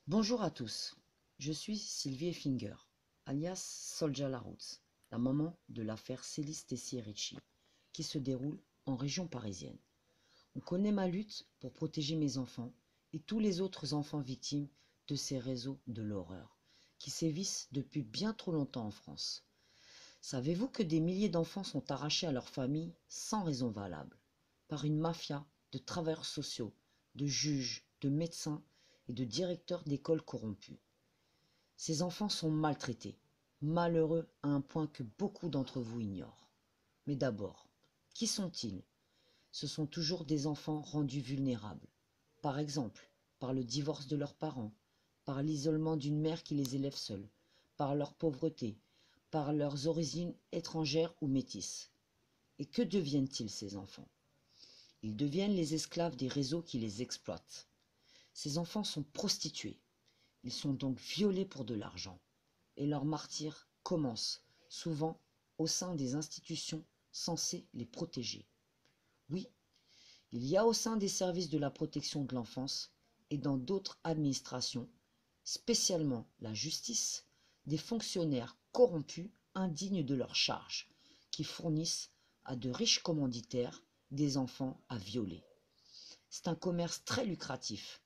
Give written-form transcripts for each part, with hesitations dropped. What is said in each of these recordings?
Bonjour à tous, je suis Sylvie Effinger, alias Solja Laroots, la maman de l'affaire Célis Tessier-Ricci, qui se déroule en région parisienne. On connaît ma lutte pour protéger mes enfants et tous les autres enfants victimes de ces réseaux de l'horreur, qui sévissent depuis bien trop longtemps en France. Savez-vous que des milliers d'enfants sont arrachés à leur famille sans raison valable, par une mafia de travailleurs sociaux, de juges, de médecins et de directeurs d'écoles corrompus? Ces enfants sont maltraités, malheureux à un point que beaucoup d'entre vous ignorent. Mais d'abord, qui sont-ils? Ce sont toujours des enfants rendus vulnérables, par exemple par le divorce de leurs parents, par l'isolement d'une mère qui les élève seuls, par leur pauvreté, par leurs origines étrangères ou métisses. Et que deviennent-ils ces enfants? Ils deviennent les esclaves des réseaux qui les exploitent. Ces enfants sont prostitués. Ils sont donc violés pour de l'argent. Et leur martyre commence, souvent, au sein des institutions censées les protéger. Oui, il y a au sein des services de la protection de l'enfance et dans d'autres administrations, spécialement la justice, des fonctionnaires corrompus indignes de leur charge, qui fournissent à de riches commanditaires des enfants à violer. C'est un commerce très lucratif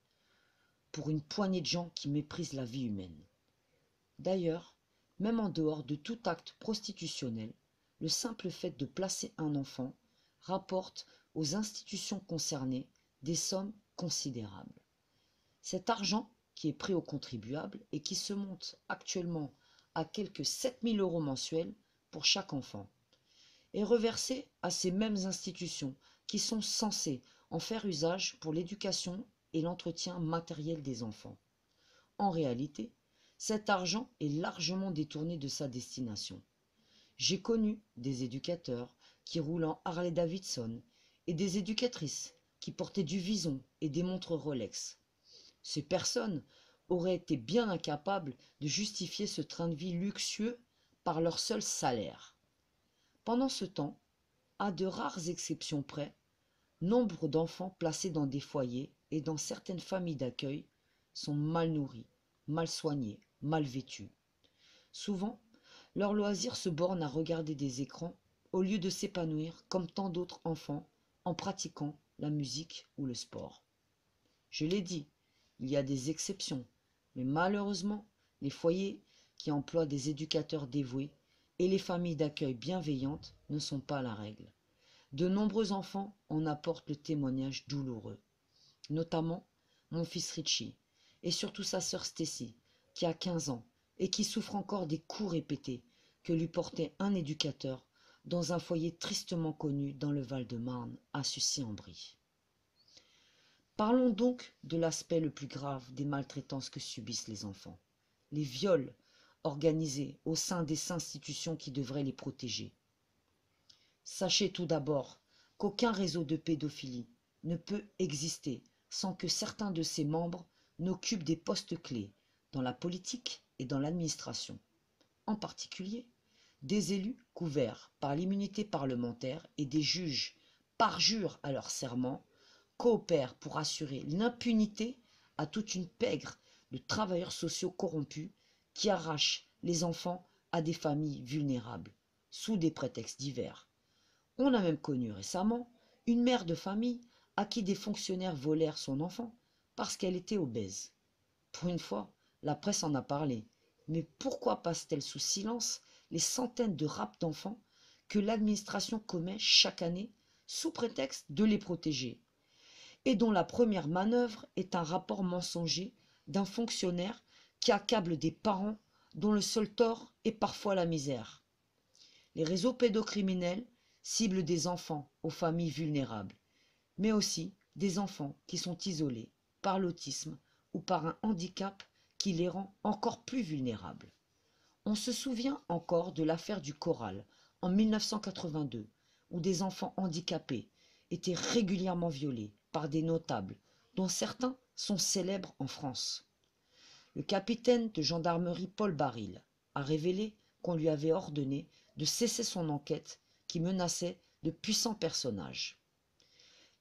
pour une poignée de gens qui méprisent la vie humaine. D'ailleurs, même en dehors de tout acte prostitutionnel, le simple fait de placer un enfant rapporte aux institutions concernées des sommes considérables. Cet argent, qui est pris aux contribuables et qui se monte actuellement à quelque 7 000 € mensuels pour chaque enfant, est reversé à ces mêmes institutions qui sont censées en faire usage pour l'éducation et l'entretien matériel des enfants. En réalité, cet argent est largement détourné de sa destination. J'ai connu des éducateurs qui roulent en Harley-Davidson et des éducatrices qui portaient du vison et des montres Rolex. Ces personnes auraient été bien incapables de justifier ce train de vie luxueux par leur seul salaire. Pendant ce temps, à de rares exceptions près, nombre d'enfants placés dans des foyers et dans certaines familles d'accueil sont mal nourris, mal soignés, mal vêtus. Souvent, leur loisir se borne à regarder des écrans au lieu de s'épanouir comme tant d'autres enfants en pratiquant la musique ou le sport. Je l'ai dit, il y a des exceptions, mais malheureusement, les foyers qui emploient des éducateurs dévoués et les familles d'accueil bienveillantes ne sont pas la règle. De nombreux enfants en apportent le témoignage douloureux, notamment mon fils Richie et surtout sa sœur Stacy, qui a 15 ans et qui souffre encore des coups répétés que lui portait un éducateur dans un foyer tristement connu dans le Val-de-Marne, à Sucy-en-Brie. Parlons donc de l'aspect le plus grave des maltraitances que subissent les enfants, les viols organisés au sein des institutions qui devraient les protéger. Sachez tout d'abord qu'aucun réseau de pédophilie ne peut exister sans que certains de ses membres n'occupent des postes clés dans la politique et dans l'administration. En particulier, des élus couverts par l'immunité parlementaire et des juges parjurent à leur serment, coopèrent pour assurer l'impunité à toute une pègre de travailleurs sociaux corrompus qui arrachent les enfants à des familles vulnérables, sous des prétextes divers. On a même connu récemment une mère de famille à qui des fonctionnaires volèrent son enfant parce qu'elle était obèse. Pour une fois, la presse en a parlé, mais pourquoi passe-t-elle sous silence les centaines de rapts d'enfants que l'administration commet chaque année sous prétexte de les protéger, et dont la première manœuvre est un rapport mensonger d'un fonctionnaire qui accable des parents dont le seul tort est parfois la misère. Les réseaux pédocriminels ciblent des enfants aux familles vulnérables, mais aussi des enfants qui sont isolés par l'autisme ou par un handicap qui les rend encore plus vulnérables. On se souvient encore de l'affaire du Coral en 1982, où des enfants handicapés étaient régulièrement violés par des notables, dont certains sont célèbres en France. Le capitaine de gendarmerie Paul Baril a révélé qu'on lui avait ordonné de cesser son enquête qui menaçait de puissants personnages.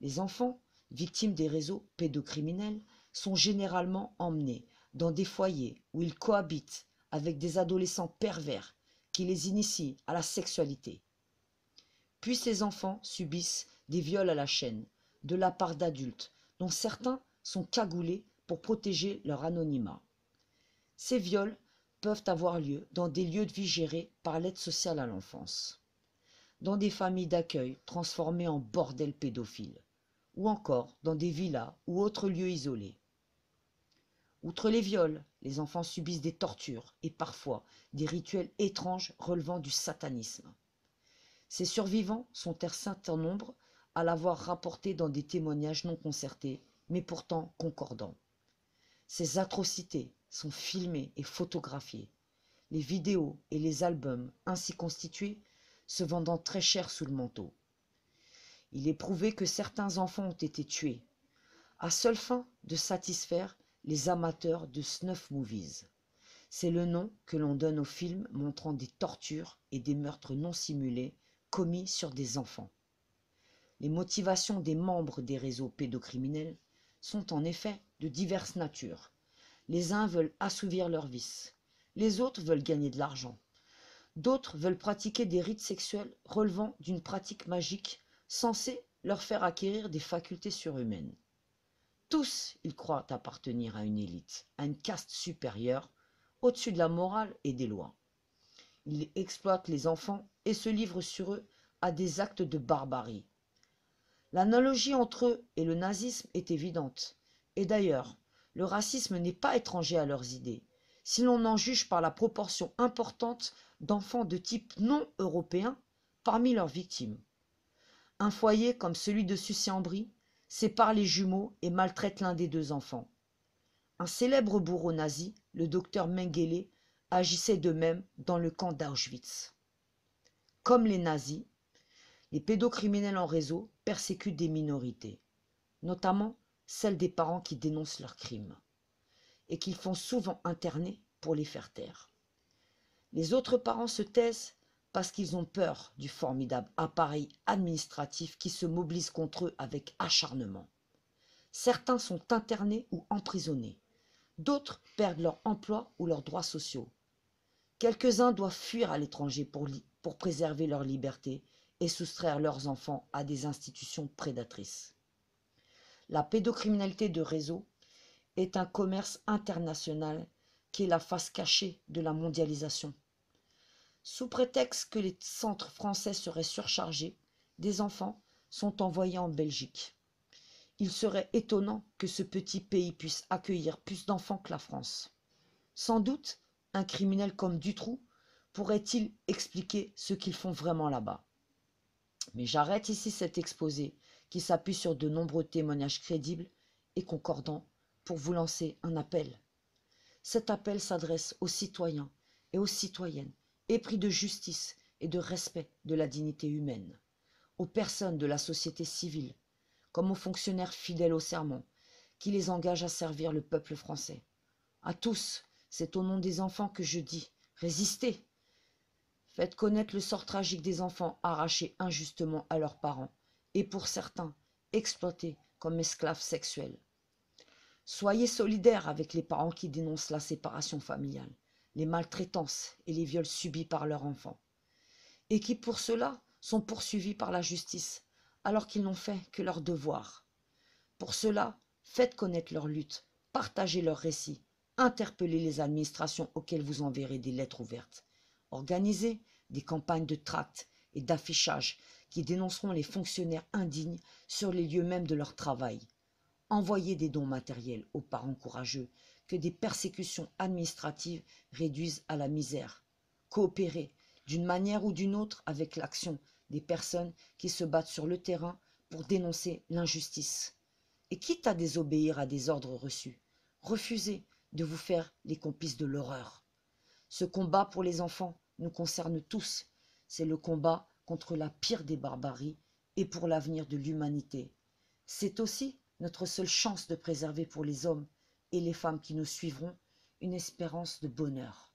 Les enfants, victimes des réseaux pédocriminels, sont généralement emmenés dans des foyers où ils cohabitent avec des adolescents pervers qui les initient à la sexualité. Puis ces enfants subissent des viols à la chaîne de la part d'adultes dont certains sont cagoulés pour protéger leur anonymat. Ces viols peuvent avoir lieu dans des lieux de vie gérés par l'aide sociale à l'enfance, dans des familles d'accueil transformées en bordels pédophiles, ou encore dans des villas ou autres lieux isolés. Outre les viols, les enfants subissent des tortures et parfois des rituels étranges relevant du satanisme. Ces survivants sont un certain nombre à l'avoir rapporté dans des témoignages non concertés, mais pourtant concordants. Ces atrocités sont filmées et photographiées, les vidéos et les albums ainsi constitués se vendant très cher sous le manteau. Il est prouvé que certains enfants ont été tués, à seule fin de satisfaire les amateurs de snuff movies. C'est le nom que l'on donne aux films montrant des tortures et des meurtres non simulés commis sur des enfants. Les motivations des membres des réseaux pédocriminels sont en effet de diverses natures. Les uns veulent assouvir leurs vices, les autres veulent gagner de l'argent. D'autres veulent pratiquer des rites sexuels relevant d'une pratique magique censée leur faire acquérir des facultés surhumaines. Tous, ils croient appartenir à une élite, à une caste supérieure, au-dessus de la morale et des lois. Ils exploitent les enfants et se livrent sur eux à des actes de barbarie. L'analogie entre eux et le nazisme est évidente. Et d'ailleurs, le racisme n'est pas étranger à leurs idées, si l'on en juge par la proportion importante d'enfants de type non européen parmi leurs victimes. Un foyer comme celui de Sucy-en-Brie sépare les jumeaux et maltraite l'un des deux enfants. Un célèbre bourreau nazi, le docteur Mengele, agissait de même dans le camp d'Auschwitz. Comme les nazis, les pédocriminels en réseau persécutent des minorités, notamment celles des parents qui dénoncent leurs crimes, et qu'ils font souvent interner pour les faire taire. Les autres parents se taisent parce qu'ils ont peur du formidable appareil administratif qui se mobilise contre eux avec acharnement. Certains sont internés ou emprisonnés, d'autres perdent leur emploi ou leurs droits sociaux. Quelques-uns doivent fuir à l'étranger pour préserver leur liberté et soustraire leurs enfants à des institutions prédatrices. La pédocriminalité de réseau est un commerce international qui est la face cachée de la mondialisation. Sous prétexte que les centres français seraient surchargés, des enfants sont envoyés en Belgique. Il serait étonnant que ce petit pays puisse accueillir plus d'enfants que la France. Sans doute, un criminel comme Dutroux pourrait-il expliquer ce qu'ils font vraiment là-bas. Mais j'arrête ici cet exposé qui s'appuie sur de nombreux témoignages crédibles et concordants pour vous lancer un appel. Cet appel s'adresse aux citoyens et aux citoyennes épris de justice et de respect de la dignité humaine, aux personnes de la société civile, comme aux fonctionnaires fidèles au serment, qui les engagent à servir le peuple français. À tous, c'est au nom des enfants que je dis, résistez! Faites connaître le sort tragique des enfants arrachés injustement à leurs parents, et pour certains, exploités comme esclaves sexuels. Soyez solidaires avec les parents qui dénoncent la séparation familiale, les maltraitances et les viols subis par leurs enfants, et qui pour cela sont poursuivis par la justice, alors qu'ils n'ont fait que leur devoir. Pour cela, faites connaître leur lutte, partagez leurs récits, interpellez les administrations auxquelles vous enverrez des lettres ouvertes. Organisez des campagnes de tracts et d'affichage qui dénonceront les fonctionnaires indignes sur les lieux mêmes de leur travail. Envoyez des dons matériels aux parents courageux que des persécutions administratives réduisent à la misère. Coopérez d'une manière ou d'une autre avec l'action des personnes qui se battent sur le terrain pour dénoncer l'injustice. Et quitte à désobéir à des ordres reçus, refusez de vous faire les complices de l'horreur. Ce combat pour les enfants nous concerne tous. C'est le combat contre la pire des barbaries et pour l'avenir de l'humanité. C'est aussi notre seule chance de préserver pour les hommes et les femmes qui nous suivront une espérance de bonheur.